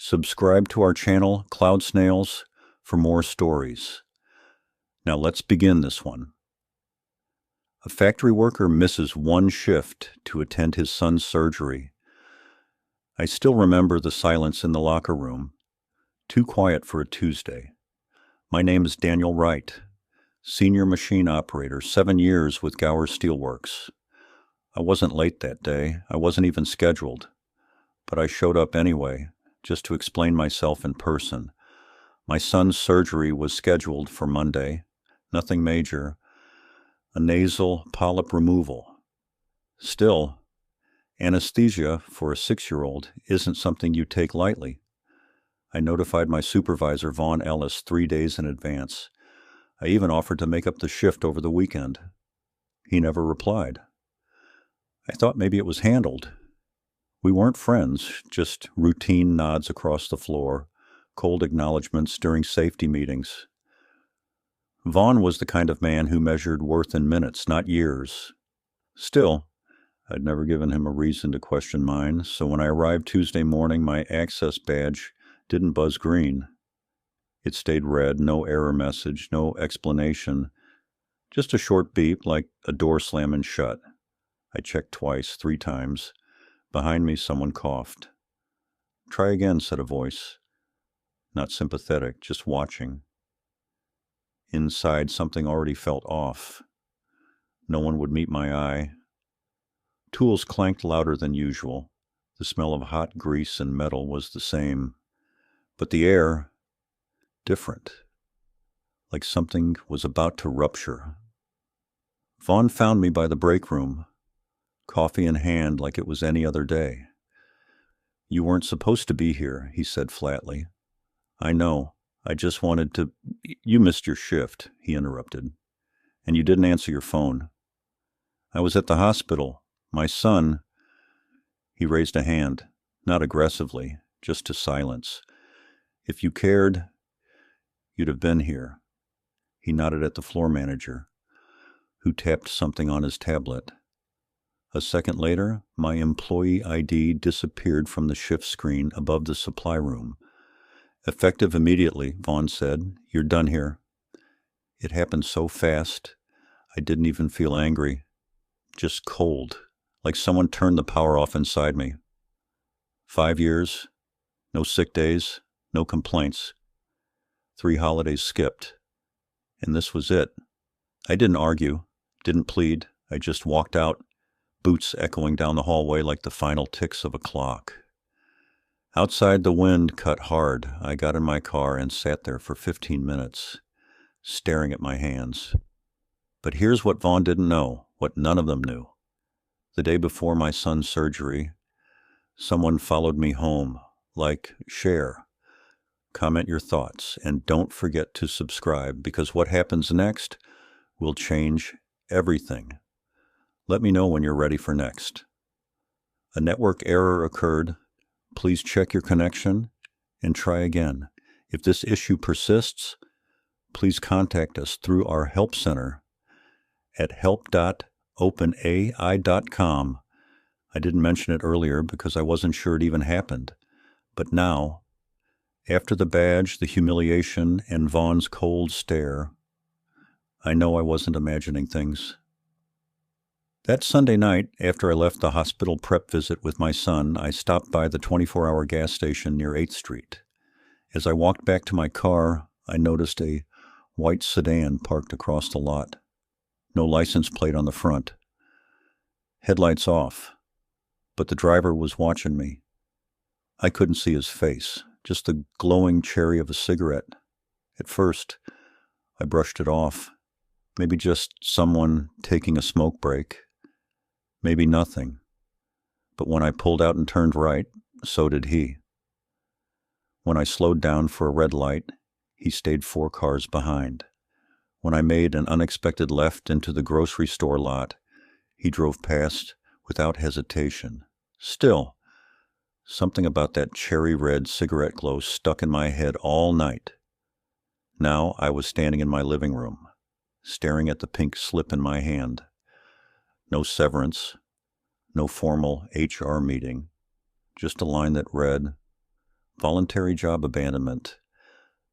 Subscribe to our channel, Cloud Snails, for more stories. Now let's begin this one. A factory worker misses one shift to attend his son's surgery. I still remember the silence in the locker room, too quiet for a Tuesday. My name is Daniel Wright, senior machine operator, 7 years with Gower Steelworks. I wasn't late that day. I wasn't even scheduled. But I showed up anyway, just to explain myself in person. My son's surgery was scheduled for Monday. Nothing major. A nasal polyp removal. Still, anesthesia for a 6-year-old isn't something you take lightly. I notified my supervisor, Vaughn Ellis, 3 days in advance. I even offered to make up the shift over the weekend. He never replied. I thought maybe it was handled. We weren't friends, just routine nods across the floor, cold acknowledgments during safety meetings. Vaughn was the kind of man who measured worth in minutes, not years. Still, I'd never given him a reason to question mine, so when I arrived Tuesday morning, my access badge didn't buzz green. It stayed red, no error message, no explanation, just a short beep like a door slamming shut. I checked twice, 3 times. Behind me, someone coughed. "Try again," said a voice. Not sympathetic, just watching. Inside, something already felt off. No one would meet my eye. Tools clanked louder than usual. The smell of hot grease and metal was the same. But the air, different. Like something was about to rupture. Vaughn found me by the break room, coffee in hand like it was any other day. "You weren't supposed to be here," he said flatly. "I know. I just wanted to—" "You missed your shift," he interrupted. "And you didn't answer your phone." "I was at the hospital. My son—" He raised a hand, not aggressively, just to silence. "If you cared, you'd have been here." He nodded at the floor manager, who tapped something on his tablet. A second later, my employee ID disappeared from the shift screen above the supply room. "Effective immediately," Vaughn said. "You're done here." It happened so fast, I didn't even feel angry. Just cold, like someone turned the power off inside me. 5 years, no sick days, no complaints. 3 holidays skipped. And this was it. I didn't argue, didn't plead. I just walked out, boots echoing down the hallway like the final ticks of a clock. Outside, the wind cut hard. I got in my car and sat there for 15 minutes, staring at my hands. But here's what Vaughn didn't know, what none of them knew. The day before my son's surgery, someone followed me home, like, share, comment your thoughts, and don't forget to subscribe, because what happens next will change everything. Let me know when you're ready for next. A network error occurred. Please check your connection and try again. If this issue persists, please contact us through our help center at help.openai.com. I didn't mention it earlier because I wasn't sure it even happened. But now, after the badge, the humiliation, and Vaughn's cold stare, I know I wasn't imagining things. That Sunday night, after I left the hospital prep visit with my son, I stopped by the 24-hour gas station near 8th Street. As I walked back to my car, I noticed a white sedan parked across the lot. No license plate on the front. Headlights off. But the driver was watching me. I couldn't see his face, just the glowing cherry of a cigarette. At first, I brushed it off. Maybe just someone taking a smoke break. Maybe nothing. But when I pulled out and turned right, so did he. When I slowed down for a red light, he stayed 4 cars behind. When I made an unexpected left into the grocery store lot, he drove past without hesitation. Still, something about that cherry red cigarette glow stuck in my head all night. Now I was standing in my living room, staring at the pink slip in my hand. No severance, no formal HR meeting, just a line that read, Voluntary job abandonment.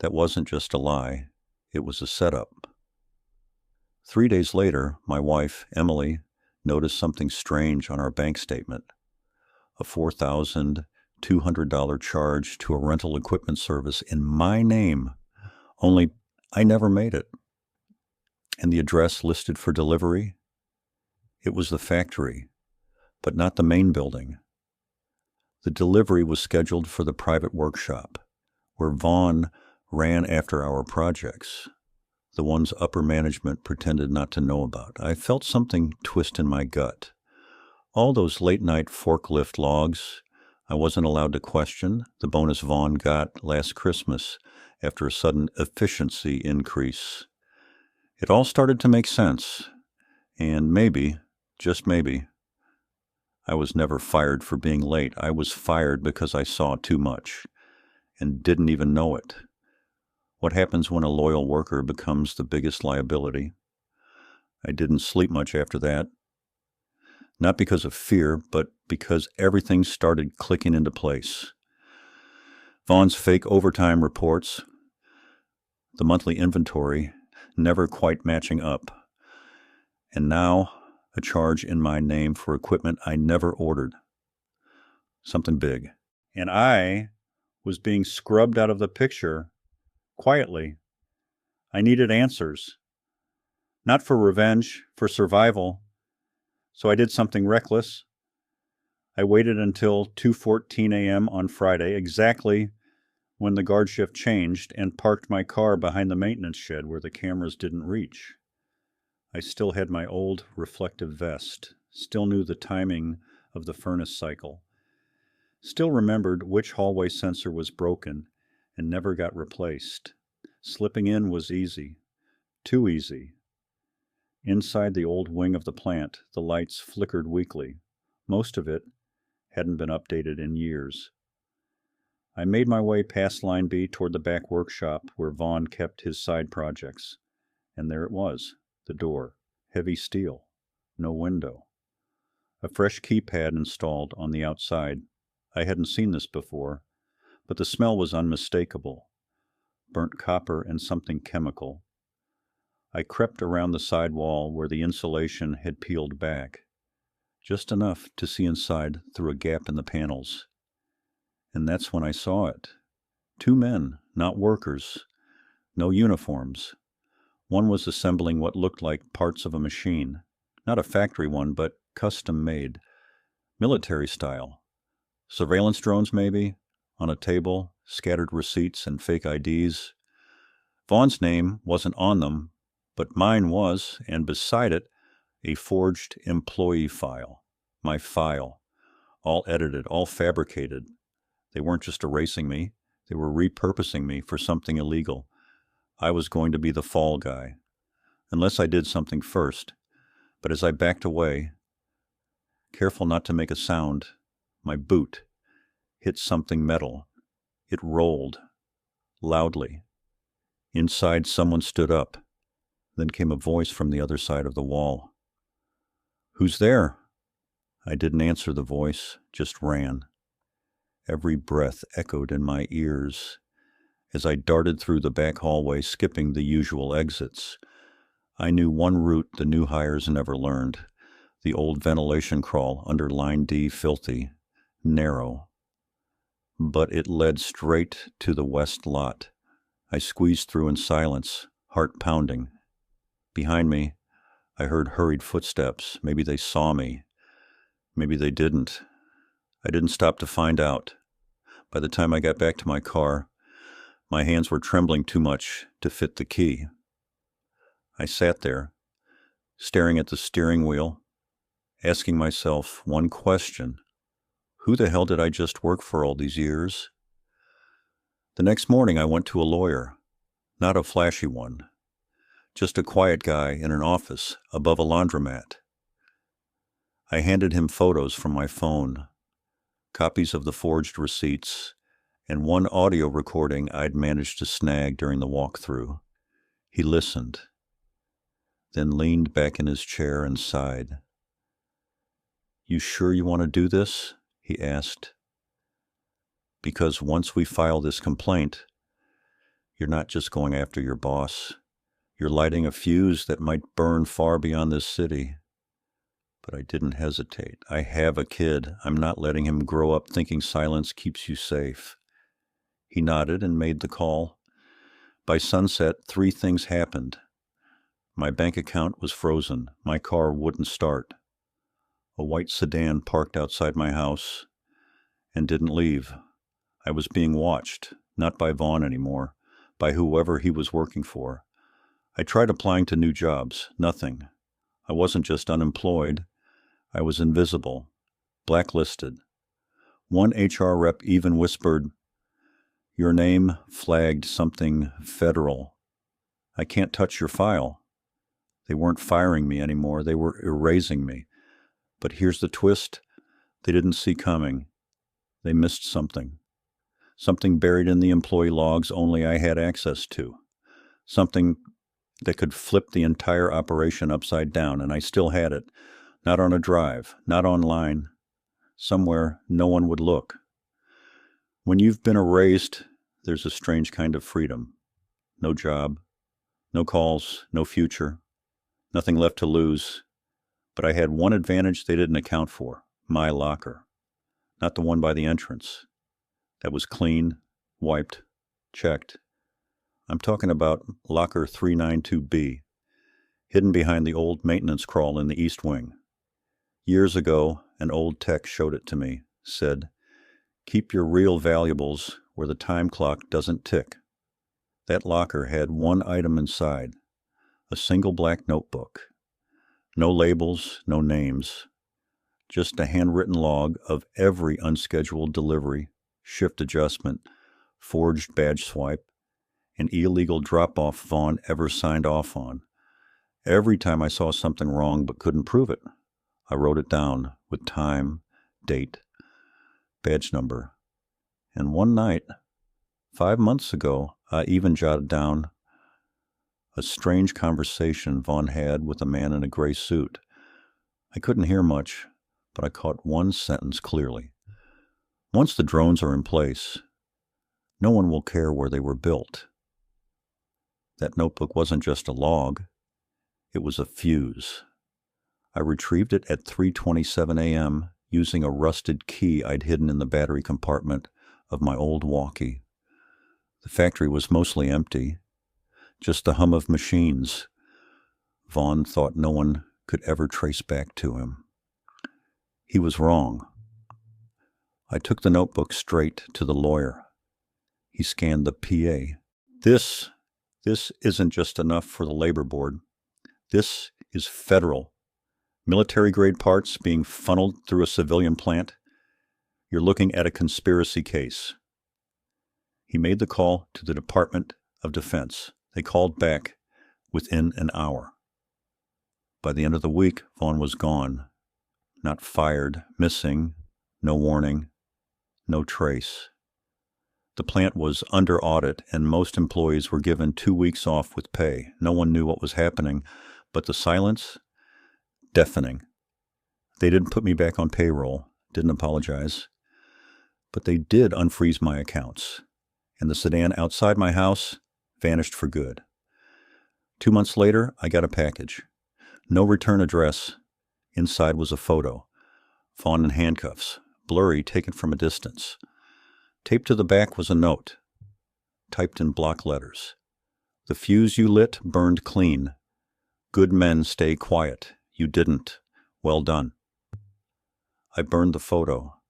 That wasn't just a lie. It was a setup. 3 days later, my wife, Emily, noticed something strange on our bank statement. A $4,200 charge to a rental equipment service in my name, only I never made it. And the address listed for delivery? It was the factory, but not the main building. The delivery was scheduled for the private workshop, where Vaughn ran after our projects, the ones upper management pretended not to know about. I felt something twist in my gut. All those late-night forklift logs I wasn't allowed to question, the bonus Vaughn got last Christmas after a sudden efficiency increase. It all started to make sense, and maybe, just maybe, I was never fired for being late. I was fired because I saw too much and didn't even know it. What happens when a loyal worker becomes the biggest liability? I didn't sleep much after that. Not because of fear, but because everything started clicking into place. Vaughn's fake overtime reports, the monthly inventory, never quite matching up. And now, a charge in my name for equipment I never ordered. Something big. And I was being scrubbed out of the picture quietly. I needed answers. Not for revenge, for survival. So I did something reckless. I waited until 2:14 a.m. on Friday, exactly when the guard shift changed, and parked my car behind the maintenance shed where the cameras didn't reach. I still had my old reflective vest, still knew the timing of the furnace cycle, still remembered which hallway sensor was broken and never got replaced. Slipping in was easy, too easy. Inside the old wing of the plant, the lights flickered weakly. Most of it hadn't been updated in years. I made my way past Line B toward the back workshop where Vaughn kept his side projects. And there it was, the door, heavy steel, no window. A fresh keypad installed on the outside. I hadn't seen this before, but the smell was unmistakable. Burnt copper and something chemical. I crept around the side wall where the insulation had peeled back, just enough to see inside through a gap in the panels. And that's when I saw it. 2 men, not workers, no uniforms. One was assembling what looked like parts of a machine, not a factory one, but custom-made, military style. Surveillance drones, maybe, on a table, scattered receipts and fake IDs. Vaughn's name wasn't on them, but mine was, and beside it, a forged employee file. My file. All edited, all fabricated. They weren't just erasing me, they were repurposing me for something illegal. I was going to be the fall guy, unless I did something first. But as I backed away, careful not to make a sound, my boot hit something metal. It rolled, loudly. Inside, someone stood up. Then came a voice from the other side of the wall. "Who's there?" I didn't answer the voice, just ran. Every breath echoed in my ears as I darted through the back hallway, skipping the usual exits. I knew one route the new hires never learned, the old ventilation crawl under Line D, filthy, narrow. But it led straight to the west lot. I squeezed through in silence, heart pounding. Behind me, I heard hurried footsteps. Maybe they saw me. Maybe they didn't. I didn't stop to find out. By the time I got back to my car, my hands were trembling too much to fit the key. I sat there, staring at the steering wheel, asking myself one question. Who the hell did I just work for all these years? The next morning I went to a lawyer, not a flashy one, just a quiet guy in an office above a laundromat. I handed him photos from my phone, copies of the forged receipts, and one audio recording I'd managed to snag during the walkthrough. He listened, then leaned back in his chair and sighed. "You sure you want to do this?" he asked. Because once we file this complaint, you're not just going after your boss. You're lighting a fuse that might burn far beyond this city. But I didn't hesitate. I have a kid. I'm not letting him grow up thinking silence keeps you safe. He nodded and made the call. By sunset, 3 things happened. My bank account was frozen. My car wouldn't start. A white sedan parked outside my house and didn't leave. I was being watched, not by Vaughn anymore, by whoever he was working for. I tried applying to new jobs. Nothing. I wasn't just unemployed. I was invisible, blacklisted. One HR rep even whispered, "Your name flagged something federal. I can't touch your file." They weren't firing me anymore. They were erasing me. But here's the twist they didn't see coming. They missed something. Something buried in the employee logs only I had access to. Something that could flip the entire operation upside down, and I still had it. Not on a drive, not online. Somewhere no one would look. When you've been erased, there's a strange kind of freedom. No job, no calls, no future, nothing left to lose. But I had one advantage they didn't account for: my locker. Not the one by the entrance. That was clean, wiped, checked. I'm talking about locker 392B, hidden behind the old maintenance crawl in the East Wing. Years ago, an old tech showed it to me, said, "Keep your real valuables where the time clock doesn't tick." That locker had one item inside, a single black notebook. No labels, no names, just a handwritten log of every unscheduled delivery, shift adjustment, forged badge swipe, and illegal drop-off Vaughn ever signed off on. Every time I saw something wrong but couldn't prove it, I wrote it down with time, date, badge number. And one night, 5 months ago, I even jotted down a strange conversation Vaughn had with a man in a gray suit. I couldn't hear much, but I caught one sentence clearly. "Once the drones are in place, no one will care where they were built." That notebook wasn't just a log, it was a fuse. I retrieved it at 3:27 a.m. using a rusted key I'd hidden in the battery compartment of my old walkie. The factory was mostly empty, just the hum of machines. Vaughn thought no one could ever trace back to him. He was wrong. I took the notebook straight to the lawyer. He scanned the PA. This isn't just enough for the labor board. This is federal. Military-grade parts being funneled through a civilian plant. You're looking at a conspiracy case. He made the call to the Department of Defense. They called back within an hour. By the end of the week, Vaughn was gone. Not fired, missing, no warning, no trace. The plant was under audit, and most employees were given 2 weeks off with pay. No one knew what was happening, but the silence, deafening. They didn't put me back on payroll, didn't apologize, but they did unfreeze my accounts, and the sedan outside my house vanished for good. 2 months later, I got a package. No return address. Inside was a photo. Vaughn in handcuffs, blurry, taken from a distance. Taped to the back was a note, typed in block letters. "The fuse you lit burned clean. Good men stay quiet. You didn't. Well done." I burned the photo.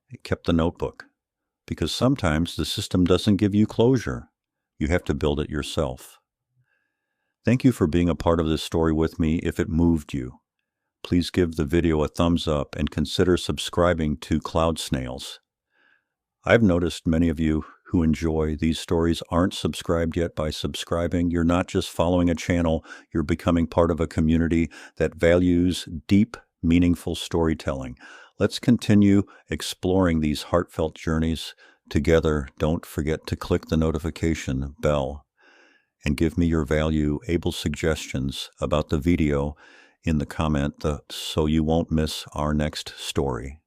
It kept the notebook, because sometimes the system doesn't give you closure. You have to build it yourself. Thank you for being a part of this story with me. If it moved you, please give the video a thumbs up and consider subscribing to Cloud Snails. I've noticed many of you who enjoy these stories aren't subscribed yet. By subscribing, you're not just following a channel, you're becoming part of a community that values deep, meaningful storytelling. Let's continue exploring these heartfelt journeys together. Don't forget to click the notification bell and give me your valuable suggestions about the video in the comment so you won't miss our next story.